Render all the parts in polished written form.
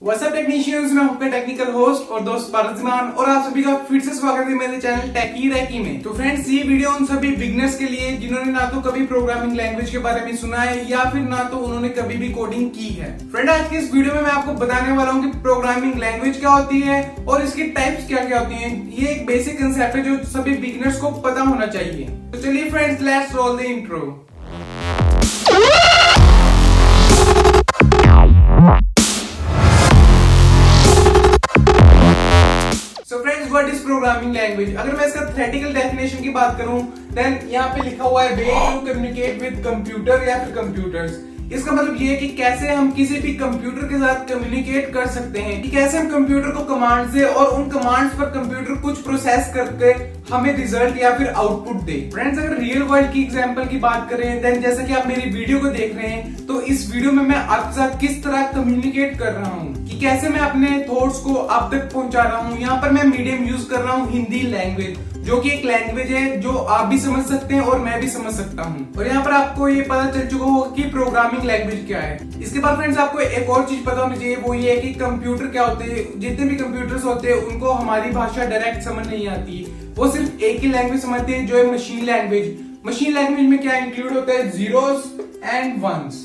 WhatsApp technicians में आपका technical host और दोस्त पारसमान और आप सभी का फिर से स्वागत है मेरे चैनल टेकी रैकी में। तो फ्रेंड्स, ये वीडियो उन सभी बिगनर्स के लिए जिन्होंने ना तो कभी प्रोग्रामिंग लैंग्वेज के बारे में सुना है या फिर ना तो उन्होंने कभी भी कोडिंग की है। फ्रेंड, आज के इस वीडियो में मैं आपको बताने वाला हूँ कि प्रोग्रामिंग लैंग्वेज क्या होती है और इसकी टाइप्स क्या क्या होती है। ये एक बेसिक कंसेप्ट है जो सभी बिगनर्स को पता होना चाहिए। तो चलिए friends, let's roll the intro. What is programming language? अगर मैं इसका थ्योरेटिकल डेफिनेशन की बात करूं, देन यहाँ पे लिखा हुआ है way to communicate with computer या फिर कंप्यूटर्स। इसका मतलब ये है कि कैसे हम किसी भी कंप्यूटर के साथ कम्युनिकेट कर सकते हैं, कि कैसे हम कंप्यूटर को कमांड से और उन कमांड्स पर कंप्यूटर कुछ प्रोसेस करके हमें रिजल्ट या फिर आउटपुट दे। फ्रेंड्स, अगर रियल वर्ल्ड की एग्जांपल की बात करें, देन जैसा कि आप मेरी वीडियो को देख रहे हैं, तो इस वीडियो में मैं आपके साथ किस तरह कम्युनिकेट कर रहा हूँ, कि कैसे मैं अपने थॉट्स को आप तक पहुंचा रहा हूँ। यहाँ पर मैं मीडियम यूज कर रहा हूँ हिंदी लैंग्वेज, जो कि एक लैंग्वेज है जो आप भी समझ सकते हैं और मैं भी समझ सकता हूँ। और यहाँ पर आपको ये पता चल चुका होगा कि प्रोग्रामिंग लैंग्वेज क्या है। इसके बाद फ्रेंड्स, आपको एक और चीज पता होनी चाहिए, वो ये है कि कंप्यूटर क्या होते हैं। जितने भी कंप्यूटर्स होते हैं उनको हमारी भाषा डायरेक्ट समझ नहीं आती, वो सिर्फ एक ही लैंग्वेज समझते हैं, जो है मशीन लैंग्वेज। मशीन लैंग्वेज में क्या इंक्लूड होता है? Zeros and ones.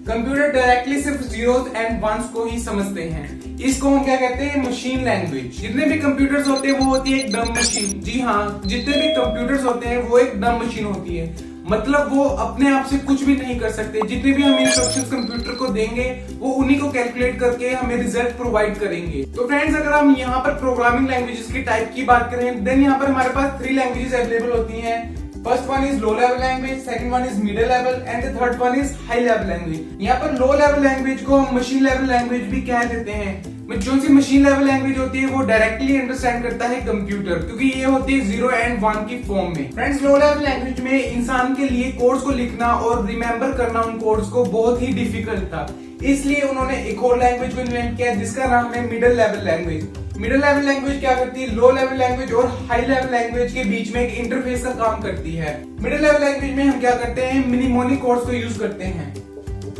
Computer directly सिर्फ जीरोस एंड वंस को ही समझते हैं। इसको हम क्या कहते हैं? Machine language. जितने भी कंप्यूटर्स होते हैं वो होती है एक डम मशीन। जी हाँ, जितने भी कंप्यूटर्स होते हैं वो एक डम मशीन होती है, मतलब वो अपने आप से कुछ भी नहीं कर सकते। जितने भी हम इंस्ट्रक्शंस कंप्यूटर को देंगे वो उन्हीं को कैलकुलेट करके हमें रिजल्ट प्रोवाइड करेंगे। तो फ्रेंड्स, अगर हम यहाँ पर प्रोग्रामिंग लैंग्वेजेस की टाइप की बात करें, देन यहाँ पर हमारे पास 3 लैंग्वेजेस अवेलेबल होती हैं। First one is low level language, second one is middle level and the third one is high level language. यहाँ पर लो लेवल लैंग्वेज को हम मशीन लेवल लैंग्वेज भी कह देते हैं। जो सी मशीन लेवल लैंग्वेज होती है वो डायरेक्टली अंडरस्टैंड करता है कंप्यूटर, क्योंकि ये होती है 0 and 1 की फॉर्म में। फ्रेंड्स, लो लेवल लैंग्वेज में इंसान के लिए कोड्स को लिखना और रिमेम्बर करना उन कोड्स को बहुत ही डिफिकल्ट था, इसलिए उन्होंने एक और लैंग्वेज को इन्वेंट किया जिसका नाम है middle level language. Middle level language क्या करती है? लो लेवल लैंग्वेज और हाई लेवल लैंग्वेज के बीच में एक इंटरफेस का काम करती है। मिडिल लेवल लैंग्वेज में हम क्या करते हैं? मिनिमोनिक कोड्स को यूज करते हैं।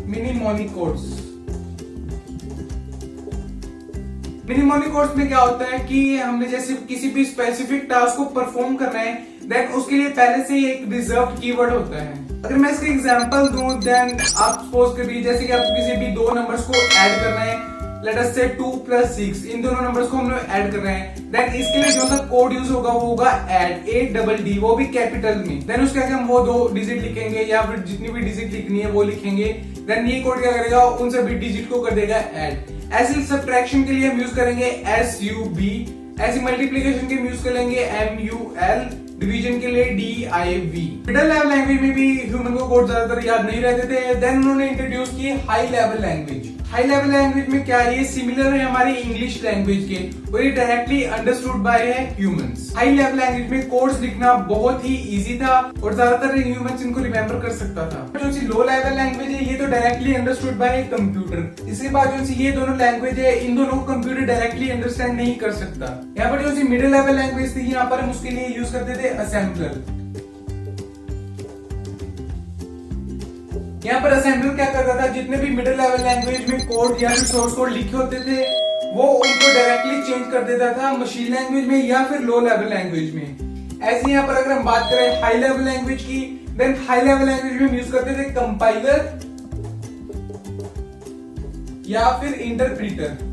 मिनिमोनिक कोड्स में क्या होता है कि हमने जैसे किसी भी स्पेसिफिक टास्क को परफॉर्म करना है, देन उसके लिए पहले से ही एक रिजर्व्ड कीवर्ड होता है। अगर मैं इसका एग्जांपल दूं, देन आप सपोज करिए जैसे कि आपको किसी भी 2 नंबर्स को ऐड करना है, लेट अस से 2 + 6, इन दोनों नंबर्स को हमने ऐड करना है। देन इसके लिए जो सा कोड यूज होगा वो होगा ऐड, ADD, वो भी कैपिटल में। देन उसके आगे हम वो 2 डिजिट लिखेंगे या फिर जितनी भी डिजिट लिखनी है वो लिखेंगे। देन ये कोड क्या करेगा? उन सभी डिजिट को कर देगा ऐड। ऐसे सब्ट्रैक्शन के लिए हम यूज करेंगे SUB, ऐसे मल्टीप्लिकेशन के यूज करेंगे MUL, डिवीजन के लिए DIV। मिडिल लेवल लैंग्वेज में भी ह्यूमन को कोड ज्यादातर याद नहीं रहते थे। देन उन्होंने इंट्रोड्यूस की high level language. High level language में क्या है? ये सिमिलर है हमारी इंग्लिश लैंग्वेज के और ये directly understood by humans. High level language में कोड्स लिखना बहुत ही इजी था और ज्यादातर ह्यूमंस इनको रिमेम्बर कर सकता था। जो सी लो लेवल लैंग्वेज है ये तो डायरेक्टली अंडरस्टूड बाय कंप्यूटर। इसके बाद जो सी ये दोनों लैंग्वेज है, इन दोनों को कंप्यूटर डायरेक्टली अंडरस्टैंड नहीं कर सकता। यहाँ पर जो सी मिडिल लेवल लैंग्वेज थी, यहाँ पर हम उसके लिए यूज करते थे असेंबलर। यहाँ पर असेंबलर क्या करता था? जितने भी मिडिल लेवल लैंग्वेज में कोड या फिर सोर्स कोड लिखे होते थे वो उनको डायरेक्टली चेंज कर देता था मशीन लैंग्वेज में या फिर लो लेवल लैंग्वेज में। ऐसे यहाँ पर अगर हम बात करें हाई लेवल लैंग्वेज की, देन हाई लेवल लैंग्वेज में हम यूज करते थे कंपाइलर या फिर इंटरप्रीटर।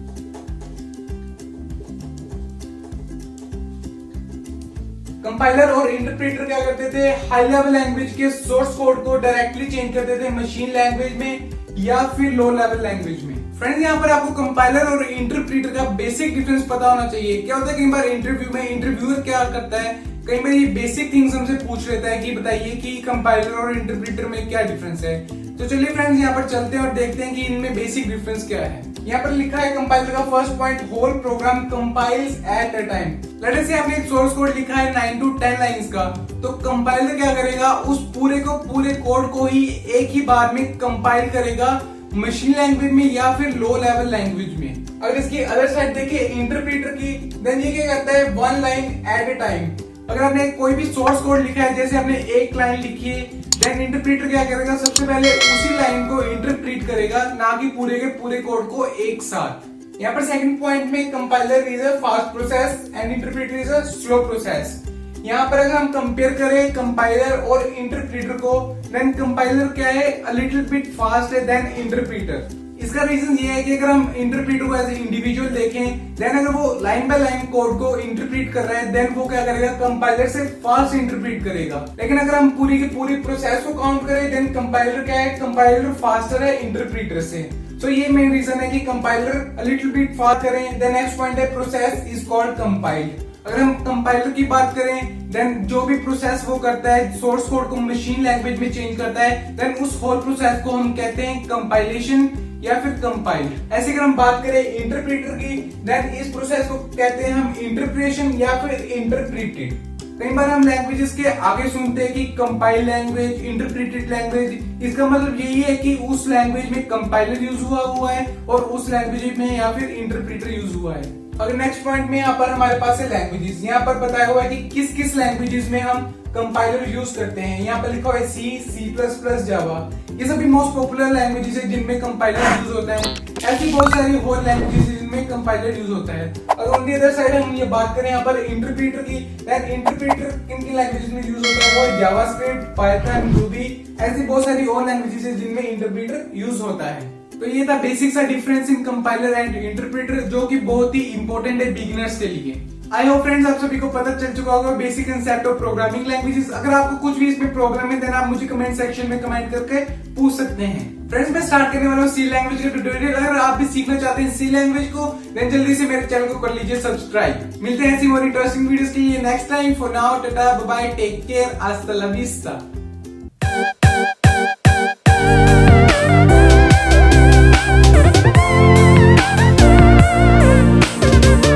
कंपाइलर और इंटरप्रेटर क्या करते थे? हाई लेवल लैंग्वेज के सोर्स कोड को डायरेक्टली चेंज करते थे मशीन लैंग्वेज में या फिर लो लेवल लैंग्वेज में। फ्रेंड्स, यहाँ पर आपको कंपाइलर और इंटरप्रेटर का बेसिक डिफरेंस पता होना चाहिए। क्या होता है, कई बार इंटरव्यू में इंटरव्यूअर क्या करता है, कई बार ये बेसिक थिंग्स हमसे पूछ लेता है कि बताइए कि कंपाइलर और इंटरप्रेटर में क्या डिफरेंस है। तो चलिए फ्रेंड्स, यहाँ पर चलते हैं और देखते हैं कि इनमें बेसिक डिफरेंस क्या है। यहाँ पर लिखा है कंपाइलर का first point, whole program compiles at a time. Let us से आपने एक सोर्स कोड लिखा है 9 to 10 लाइंस का, तो कंपाइलर क्या करेगा? उस पूरे कोड को ही एक ही बार में कंपाइल करेगा मशीन लैंग्वेज में या फिर लो लेवल लैंग्वेज में। अगर इसकी अदर साइड देखिए इंटरप्रेटर की, देन ये क्या करता है? 1 लाइन एट अ टाइम। अगर आपने कोई भी सोर्स कोड लिखा है, जैसे आपने एक लाइन लिखी है देन इंटरप्रीटर क्या करेगा, सबसे पहले उसी लाइन को इंटरप्रीट करेगा, ना कि पूरे के पूरे कोड को एक साथ। यहाँ पर सेकंड पॉइंट में compiler is a fast process and interpreter is a slow process. यहाँ पर अगर हम कंपेयर करें कंपाइलर और इंटरप्रीटर को, देन कंपाइलर क्या है, अ लिटिल बिट फास्ट है देन इंटरप्रीटर। इसका रीजन ये है कि अगर हम इंटरप्रीटर को एज ए इंडिविजुअल देखें, देन अगर वो लाइन बाय लाइन कोड को इंटरप्रीट कर रहा है, देन वो क्या करेगा, कंपाइलर से फास्ट इंटरप्रीट करेगा। लेकिन अगर हम पूरी की पूरी प्रोसेस को काउंट करें, देन कंपाइलर क्या है, कंपाइलर फास्टर है इंटरप्रीटर से। तो ये मेन रीजन है कि compiler a little bit fast करें। देन नेक्स्ट पॉइंट है प्रोसेस इज कॉल्ड कंपाइल्ड। अगर हम कंपाइलर की बात करें, देन जो भी प्रोसेस वो करता है, सोर्स कोड को मशीन लैंग्वेज में चेंज करता है, देन उस होल प्रोसेस को हम कहते हैं कंपाइलेशन या फिर कंपाइल्ड। ऐसे अगर हम बात करें इंटरप्रीटर की, देन इस प्रोसेस को कहते हैं हम इंटरप्रिटेशन या फिर इंटरप्रीटेड। कई बार हम लैंग्वेजेस के आगे सुनते हैं कि कंपाइल लैंग्वेज, इंटरप्रीटेड लैंग्वेज। इसका मतलब यही है कि उस लैंग्वेज में कंपाइलर यूज हुआ है और उस लैंग्वेज में या फिर इंटरप्रीटर यूज हुआ है। अगर नेक्स्ट पॉइंट में यहाँ पर हमारे पास है लैंग्वेजेस। यहाँ पर बताया हुआ है कि किस किस लैंग्वेजेस में हम कंपाइलर यूज करते हैं। यहाँ पर लिखा हुआ है सी, C++, जावा। ये सभी मोस्ट पॉपुलर लैंग्वेजेस है जिनमें कंपाइलर यूज होता है। ऐसी बहुत सारी और लैंग्वेजेस है जिनमें कंपाइलर यूज होता है। अगर ऑन दी अदर साइड हम ये बात करें यहाँ पर इंटरप्रीटर की, देन इंटरप्रीटर किन किन लैंग्वेजेस में यूज होता है, वो जावास्क्रिप्ट, पाइथन, रूबी, ऐसी बहुत सारी और लैंग्वेजेस है जिनमें इंटरप्रीटर यूज होता है। तो ये था बेसिक सा difference in compiler and interpreter, जो कि बहुत ही इंपॉर्टेंट है बिगिनर्स के लिए। आई होप फ्रेंड्स आप सभी को पता चल चुका होगा basic concept of programming languages. अगर आपको कुछ भी इसमें प्रॉब्लम है, देन आप मुझे कमेंट सेक्शन में कमेंट करके पूछ सकते हैं। फ्रेंड्स मैं स्टार्ट करने वाला हूँ सी लैंग्वेज का ट्यूटोरियल। अगर आप भी सीखना चाहते हैं सी लैंग्वेज को, देन जल्दी से मेरे चैनल को कर लीजिए सब्सक्राइब। मिलते हैं ऐसी और इंटरेस्टिंग वीडियोस के लिए next time. For now tata bye bye, take care, हasta la vista।